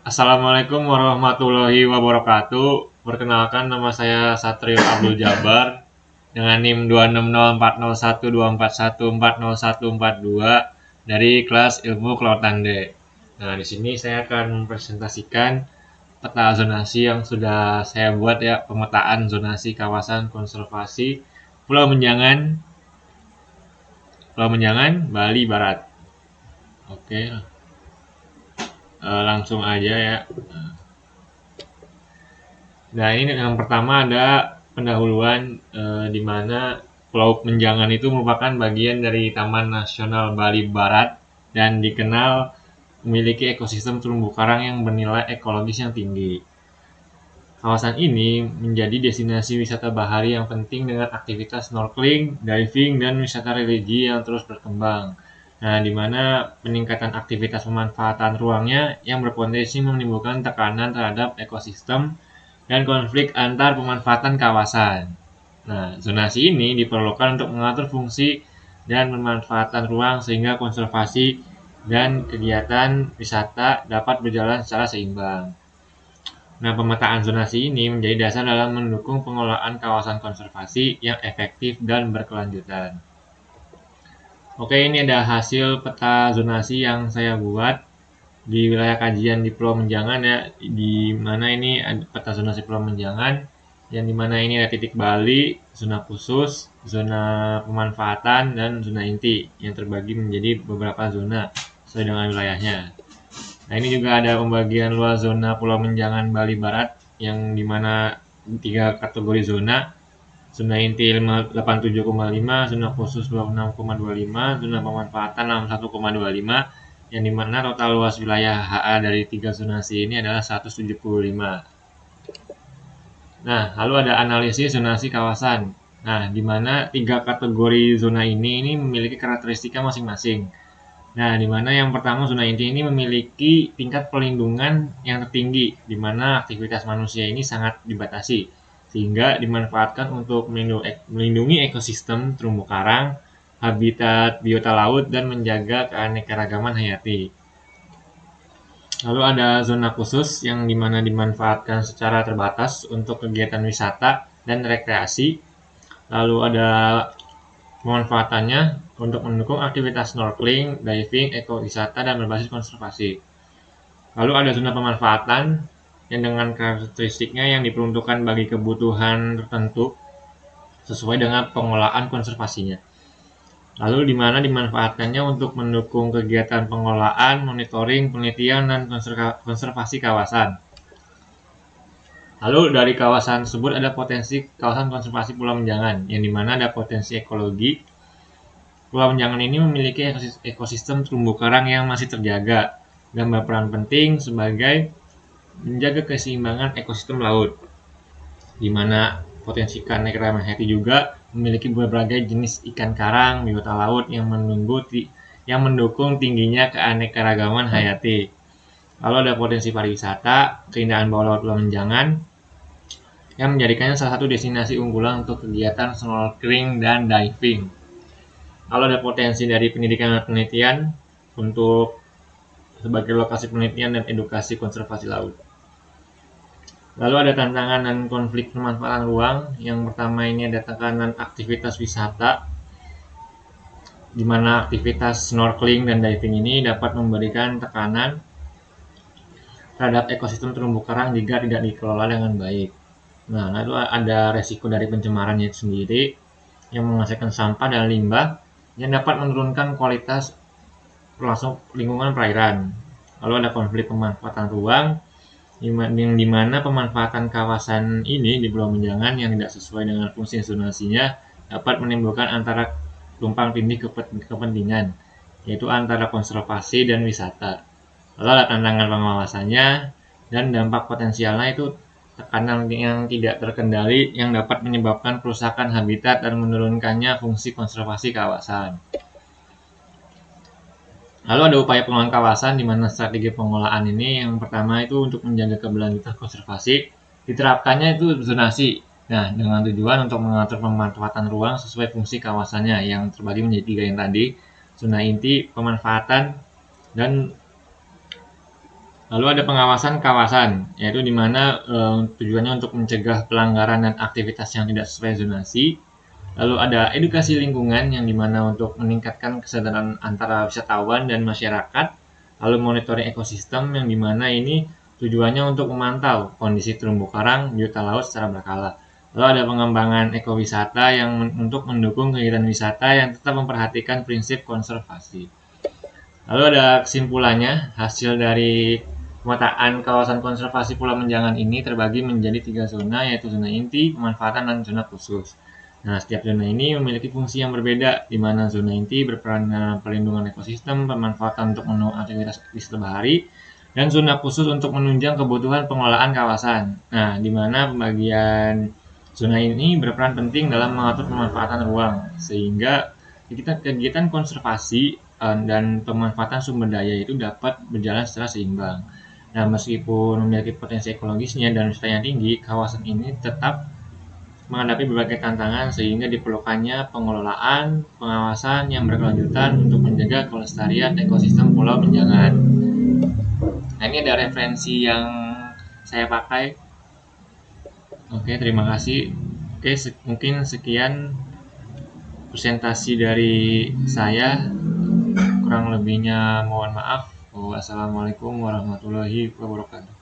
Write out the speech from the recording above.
Assalamualaikum warahmatullahi wabarakatuh. Perkenalkan, nama saya Satrio Abdul Jabar dengan NIM 260401241404142 dari kelas Ilmu Kelautan D. Nah, di sini saya akan mempresentasikan peta zonasi yang sudah saya buat ya, pemetaan zonasi kawasan konservasi Pulau Menjangan, Bali Barat. Oke, langsung aja ya. Nah, ini yang pertama ada pendahuluan di mana Pulau Menjangan itu merupakan bagian dari Taman Nasional Bali Barat dan dikenal memiliki ekosistem terumbu karang yang bernilai ekologis yang tinggi. Kawasan ini menjadi destinasi wisata bahari yang penting dengan aktivitas snorkeling, diving, dan wisata religi yang terus berkembang. Nah, di mana peningkatan aktivitas pemanfaatan ruangnya yang berpotensi menimbulkan tekanan terhadap ekosistem dan konflik antar pemanfaatan kawasan. Nah, zonasi ini diperlukan untuk mengatur fungsi dan pemanfaatan ruang sehingga konservasi dan kegiatan wisata dapat berjalan secara seimbang. Nah, pemetaan zonasi ini menjadi dasar dalam mendukung pengelolaan kawasan konservasi yang efektif dan berkelanjutan. Oke, ini ada hasil peta zonasi yang saya buat di wilayah kajian di Pulau Menjangan ya, di mana ini ada peta zonasi Pulau Menjangan, yang dimana ini ada titik Bali, zona khusus, zona pemanfaatan, dan zona inti yang terbagi menjadi beberapa zona sesuai dengan wilayahnya. Nah, ini juga ada pembagian luas zona Pulau Menjangan Bali Barat yang dimana tiga kategori zona inti 87,5, zona khusus 26,25, zona pemanfaatan 61,25, yang dimana total luas wilayah HA dari tiga zonasi ini adalah 175. Nah, lalu ada analisis zonasi kawasan. Nah, di mana tiga kategori zona ini memiliki karakteristika masing-masing. Nah, di mana yang pertama zona inti ini memiliki tingkat perlindungan yang tertinggi, di mana aktivitas manusia ini sangat dibatasi, sehingga dimanfaatkan untuk melindungi ekosistem terumbu karang, habitat biota laut, dan menjaga keanekaragaman hayati. Lalu ada zona khusus yang dimana dimanfaatkan secara terbatas untuk kegiatan wisata dan rekreasi. Lalu ada pemanfaatannya untuk mendukung aktivitas snorkeling, diving, ekowisata, dan berbasis konservasi. Lalu ada zona pemanfaatan yang dengan karakteristiknya yang diperuntukkan bagi kebutuhan tertentu sesuai dengan pengelolaan konservasinya. Lalu di mana dimanfaatkannya untuk mendukung kegiatan pengelolaan, monitoring, penelitian, dan konservasi kawasan. Lalu dari kawasan tersebut ada potensi kawasan konservasi Pulau Menjangan, yang dimana ada potensi ekologi. Pulau Menjangan ini memiliki ekosistem terumbu karang yang masih terjaga dan berperan penting sebagai menjaga keseimbangan ekosistem laut, di mana potensi keanekaragaman hayati juga memiliki berbagai jenis ikan karang, biota laut yang mendukung tingginya keanekaragaman hayati. Lalu ada potensi pariwisata, keindahan bawah laut Pulau Menjangan yang menjadikannya salah satu destinasi unggulan untuk kegiatan snorkeling dan diving. Lalu ada potensi dari pendidikan dan penelitian untuk sebagai lokasi penelitian dan edukasi konservasi laut. Lalu ada tantangan dan konflik pemanfaatan ruang. Yang pertama ini ada tekanan aktivitas wisata, di mana aktivitas snorkeling dan diving ini dapat memberikan tekanan terhadap ekosistem terumbu karang jika tidak dikelola dengan baik. Nah, lalu ada resiko dari pencemarannya itu sendiri yang menghasilkan sampah dan limbah yang dapat menurunkan kualitas lingkungan perairan. Lalu ada konflik pemanfaatan ruang yang dimana pemanfaatan kawasan ini di Pulau Menjangan yang tidak sesuai dengan fungsi zonasinya dapat menimbulkan antara tumpang tindih kepentingan, yaitu antara konservasi dan wisata. Lalu ada tantangan pengawasannya dan dampak potensialnya itu tekanan yang tidak terkendali yang dapat menyebabkan kerusakan habitat dan menurunkannya fungsi konservasi kawasan. Lalu ada upaya pengelolaan kawasan di mana strategi pengelolaan ini yang pertama itu untuk menjaga keberlanjutan konservasi, diterapkannya itu zonasi. Nah, dengan tujuan untuk mengatur pemanfaatan ruang sesuai fungsi kawasannya yang terbagi menjadi tiga yang tadi, zona inti, pemanfaatan, dan Lalu ada pengawasan kawasan, yaitu di mana tujuannya untuk mencegah pelanggaran dan aktivitas yang tidak sesuai zonasi. Lalu ada edukasi lingkungan yang dimana untuk meningkatkan kesadaran antara wisatawan dan masyarakat. Lalu monitoring ekosistem yang dimana ini tujuannya untuk memantau kondisi terumbu karang, biota laut secara berkala. Lalu ada pengembangan ekowisata yang untuk mendukung kegiatan wisata yang tetap memperhatikan prinsip konservasi. Lalu ada kesimpulannya, hasil dari pemetaan kawasan konservasi Pulau Menjangan ini terbagi menjadi 3 zona, yaitu zona inti, pemanfaatan, dan zona khusus. Nah, setiap zona ini memiliki fungsi yang berbeda, di mana zona inti berperan dalam pelindungan ekosistem, pemanfaatan untuk mendukung aktivitas wisata bahari, dan zona khusus untuk menunjang kebutuhan pengelolaan kawasan. Nah, di mana pembagian zona ini berperan penting dalam mengatur pemanfaatan ruang, sehingga kegiatan konservasi dan pemanfaatan sumber daya itu dapat berjalan secara seimbang. Nah, meskipun memiliki potensi ekologisnya dan wisata yang tinggi, kawasan ini tetap menghadapi berbagai tantangan sehingga diperlukannya pengelolaan, pengawasan yang berkelanjutan untuk menjaga kelestarian ekosistem Pulau Menjangan. Nah, ini ada referensi yang saya pakai. Oke, terima kasih. Oke, mungkin sekian presentasi dari saya. Kurang lebihnya mohon maaf. Wassalamualaikum warahmatullahi wabarakatuh.